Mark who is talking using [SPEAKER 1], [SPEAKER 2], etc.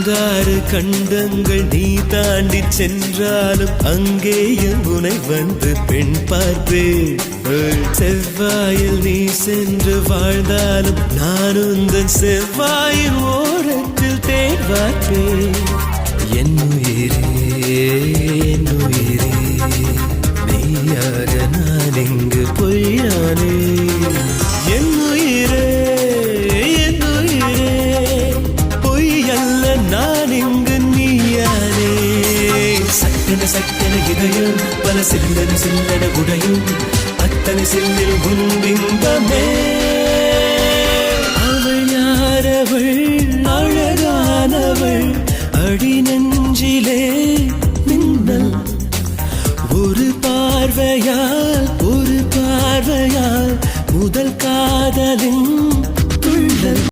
[SPEAKER 1] 5-6 கண்டங்கள் நீ தாண்டி சென்றாலும் அங்கேயும் உனை வந்து பெண் பார்ப்பேன். செவ்வாயில் நீ சென்று வாழ்ந்தாலும் நான் உந்தன் செவ்வாயின் ஓரத்தில் தேன் பார்ப்பேன். என் உயிரே என் உயிரே மெய்யாக நான் இங்கு பொய்யானே. என் உயிரே என் உயிரே பொய் அல்ல நான் இங்கு நீயானே. சட்டன சட்டன இதயம் பல சில்லன சில்லன உடையும் அத்தனை சில்லில் உன் பிம்பமே.